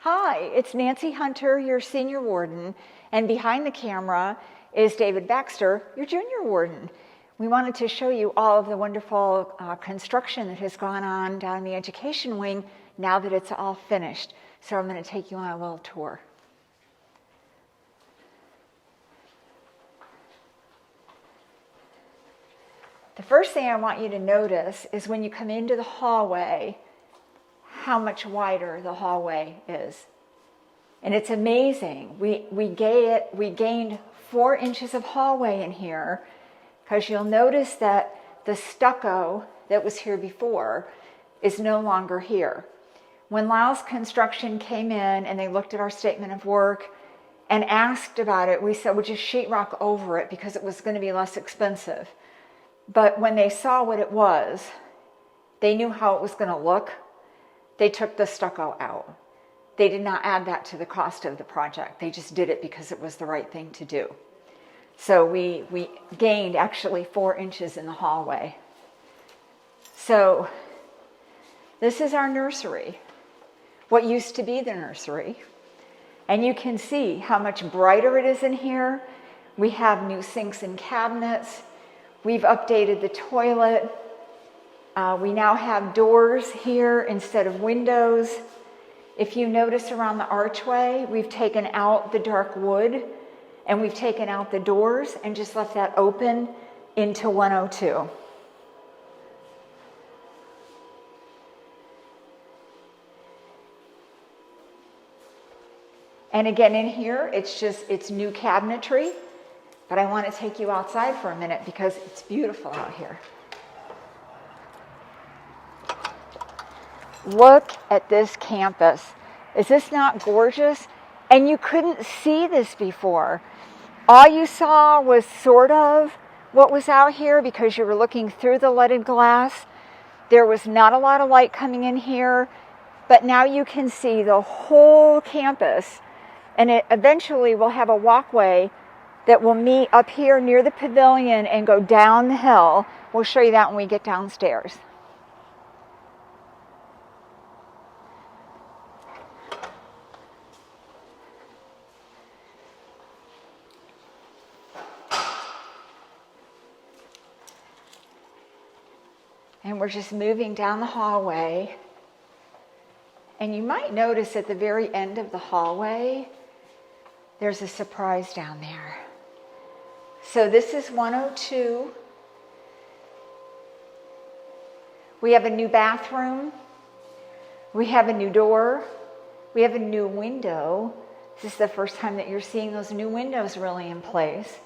Hi, it's Nancy Hunter, your senior warden, and behind the camera is David Baxter, your junior warden. We wanted to show you all of the wonderful construction that has gone on down in the education wing now that it's all finished. So I'm going to take you on a little tour. The first thing I want you to notice is when you come into the hallway, how much wider the hallway is. And it's amazing. We gained 4 inches of hallway in here because you'll notice that the stucco that was here before is no longer here. When Lyle's Construction came in and they looked at our statement of work and asked about it, we said, we'll just sheetrock over it because it was going to be less expensive. But when they saw what it was, they knew how it was going to look. They took the stucco out. They did not add that to the cost of the project. They just did it because it was the right thing to do. So we gained actually 4 inches in the hallway. So this is our nursery, what used to be the nursery. And you can see how much brighter it is in here. We have new sinks and cabinets. We've updated the toilet. We now have doors here instead of windows. If you notice around the archway, we've taken out the dark wood and we've taken out the doors and just left that open into 102. And again in here, it's new cabinetry, but I want to take you outside for a minute because it's beautiful out here. Look at this campus. Is this not gorgeous? And you couldn't see this before. All you saw was sort of what was out here because you were looking through the leaded glass. There was not a lot of light coming in here, but now you can see the whole campus. And it eventually will have a walkway that will meet up here near the pavilion and go down the hill. We'll show you that when we get downstairs. And we're just moving down the hallway. And you might notice at the very end of the hallway, there's a surprise down there. So this is 102. We have a new bathroom. We have a new door. We have a new window. This is the first time that you're seeing those new windows really in place.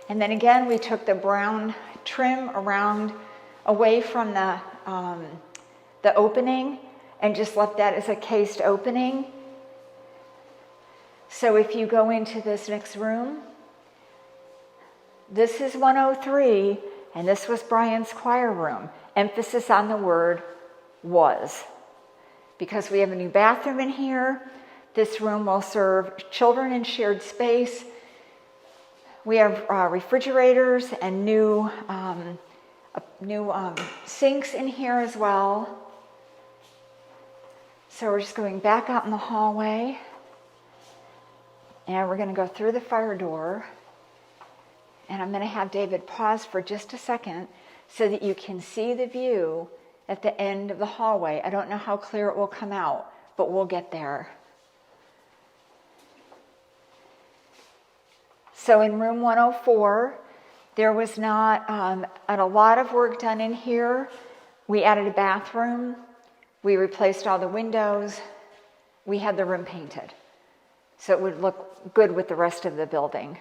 And then again, we took the brown trim around away from the opening and just left that as a cased opening. So if you go into this next room, this is 103, and this was Brian's choir room. Emphasis on the word was. Because we have a new bathroom in here. This room will serve children in shared space. We have refrigerators and new sinks in here as well. So we're just going back out in the hallway. And we're going to go through the fire door. And I'm going to have David pause for just a second so that you can see the view at the end of the hallway. I don't know how clear it will come out, but we'll get there. So in room 104, there was not a lot of work done in here. We added a bathroom. We replaced all the windows. We had the room painted, so it would look good with the rest of the building.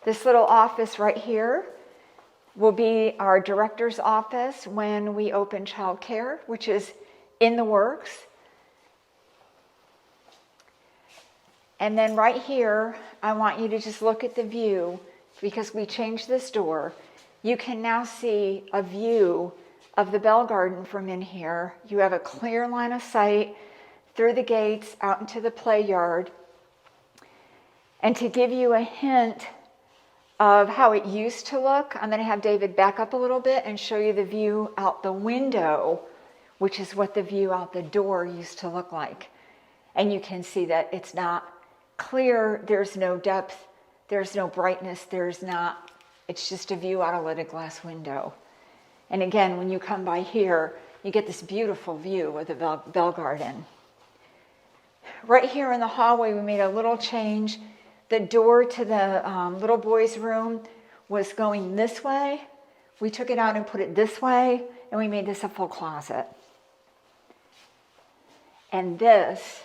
This little office right here will be our director's office when we open childcare, which is in the works. And then right here, I want you to just look at the view because we changed this door. You can now see a view of the Bell Garden from in here. You have a clear line of sight through the gates out into the play yard. And to give you a hint of how it used to look. I'm going to have David back up a little bit and show you the view out the window, which is what the view out the door used to look like. And you can see that it's not clear, there's no depth, there's no brightness, it's just a view out a lidded glass window. And again, when you come by here, you get this beautiful view of the Bell Garden. Right here in the hallway, we made a little change. The door to the little boy's room was going this way. We took it out and put it this way, and we made this a full closet. And this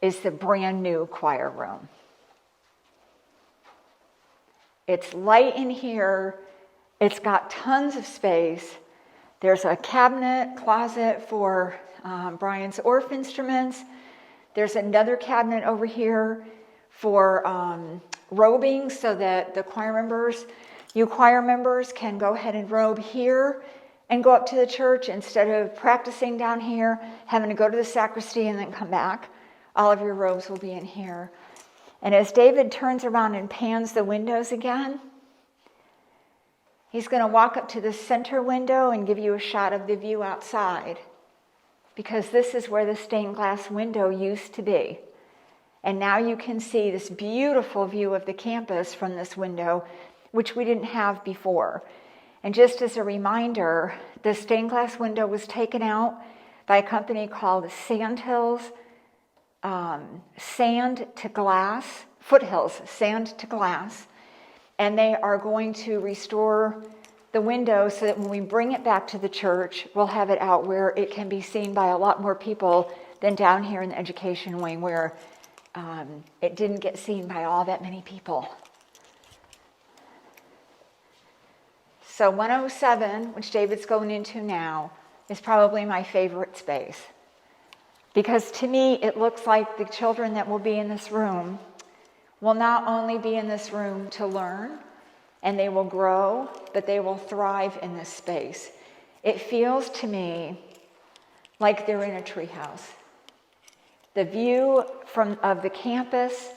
is the brand new choir room. It's light in here. It's got tons of space. There's a cabinet, closet for Brian's Orff instruments. There's another cabinet over here for robing so that you choir members can go ahead and robe here and go up to the church instead of practicing down here, having to go to the sacristy and then come back. All of your robes will be in here. And as David turns around and pans the windows again, he's going to walk up to the center window and give you a shot of the view outside, because this is where the stained glass window used to be. And now you can see this beautiful view of the campus from this window, which we didn't have before. And just as a reminder, the stained glass window was taken out by a company called Foothills Sand to Glass, and they are going to restore the window so that when we bring it back to the church, we'll have it out where it can be seen by a lot more people than down here in the education wing where it didn't get seen by all that many people. So 107, which David's going into now, is probably my favorite space. Because to me, it looks like the children that will be in this room will not only be in this room to learn, and they will grow, but they will thrive in this space. It feels to me like they're in a treehouse. The view of the campus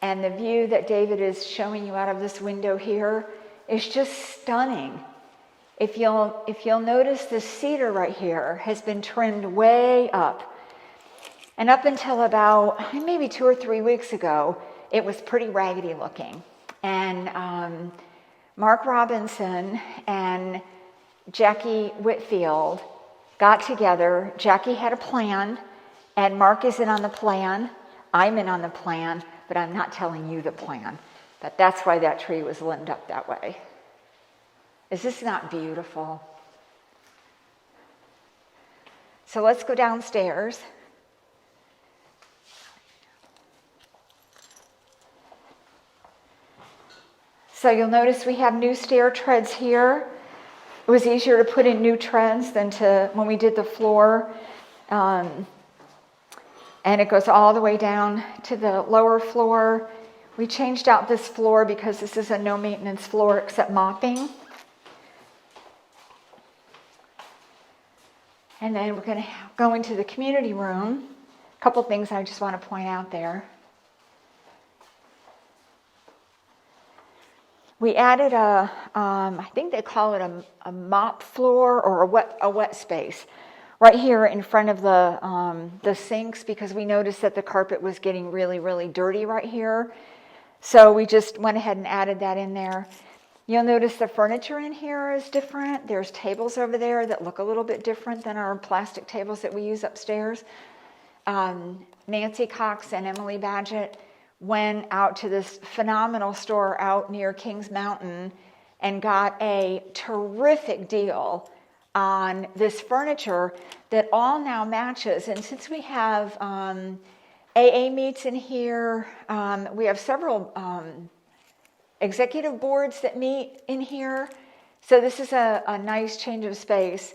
and the view that David is showing you out of this window here is just stunning. If you'll notice, the cedar right here has been trimmed way up. And up until about maybe 2 or 3 weeks ago, it was pretty raggedy looking. And Mark Robinson and Jackie Whitfield got together. Jackie had a plan, and Mark is in on the plan. I'm in on the plan, but I'm not telling you the plan. But that's why that tree was limbed up that way. Is this not beautiful? So let's go downstairs. So you'll notice we have new stair treads here. It was easier to put in new treads than when we did the floor. And it goes all the way down to the lower floor. We changed out this floor because this is a no maintenance floor except mopping. And then we're going to go into the community room. A couple things I just want to point out there. We added I think they call it a mop floor or a wet space right here in front of the sinks, because we noticed that the carpet was getting really, really dirty right here. So we just went ahead and added that in there. You'll notice the furniture in here is different. There's tables over there that look a little bit different than our plastic tables that we use upstairs. Nancy Cox and Emily Badgett went out to this phenomenal store out near Kings Mountain and got a terrific deal on this furniture that all now matches. And since we have AA meets in here, we have several executive boards that meet in here. So this is a nice change of space.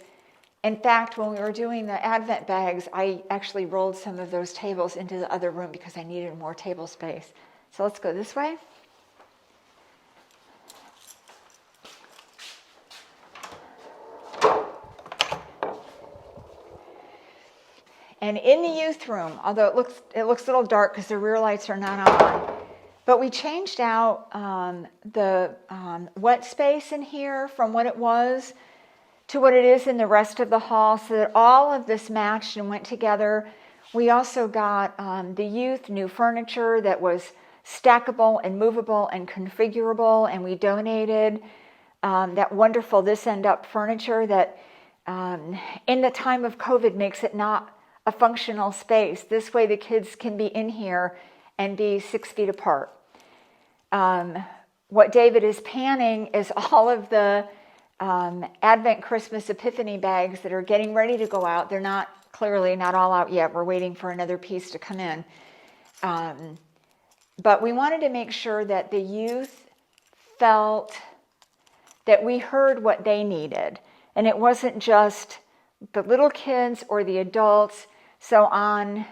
In fact, when we were doing the Advent bags, I actually rolled some of those tables into the other room because I needed more table space. So let's go this way. And in the youth room, although it looks a little dark because the rear lights are not on, But we changed out the wet space in here from what it was to what it is in the rest of the hall, so that all of this matched and went together. We also got the youth new furniture that was stackable and movable and configurable, and we donated that wonderful This End Up furniture that in the time of COVID makes it not a functional space. This way the kids can be in here and be 6 feet apart. What David is panning is all of the Advent, Christmas, Epiphany bags that are getting ready to go out. They're not, clearly not all out yet. We're waiting for another piece to come in. But we wanted to make sure that the youth felt that we heard what they needed. And it wasn't just the little kids or the adults. So on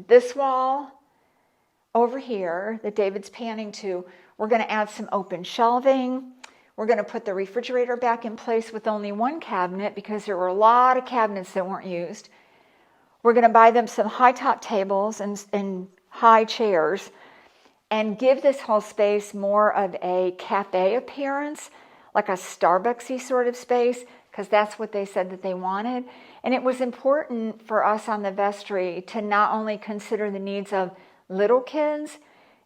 this wall over here that David's panning to, we're going to add some open shelving. We're going to put the refrigerator back in place with only one cabinet because there were a lot of cabinets that weren't used. We're going to buy them some high top tables and high chairs and give this whole space more of a cafe appearance, like a Starbucksy sort of space, because that's what they said that they wanted. And it was important for us on the vestry to not only consider the needs of little kids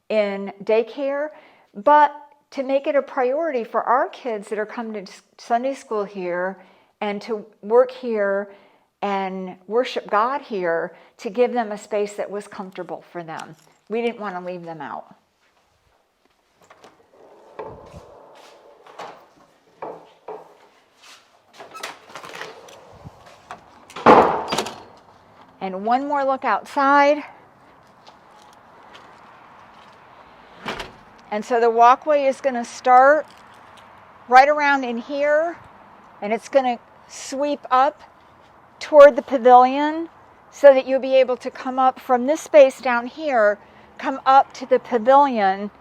in daycare, but to make it a priority for our kids that are coming to Sunday school here and to work here and worship God here, to give them a space that was comfortable for them. We didn't want to leave them out. And one more look outside. And so the walkway is going to start right around in here, and it's going to sweep up toward the pavilion so that you'll be able to come up from this space down here, come up to the pavilion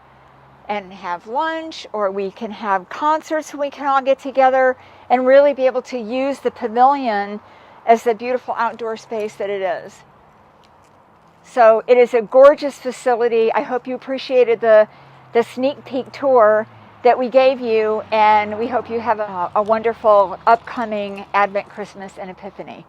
and have lunch, or we can have concerts, we can all get together and really be able to use the pavilion as the beautiful outdoor space that it is. So it is a gorgeous facility. I hope you appreciated the sneak peek tour that we gave you, and we hope you have a wonderful upcoming Advent, Christmas, and Epiphany.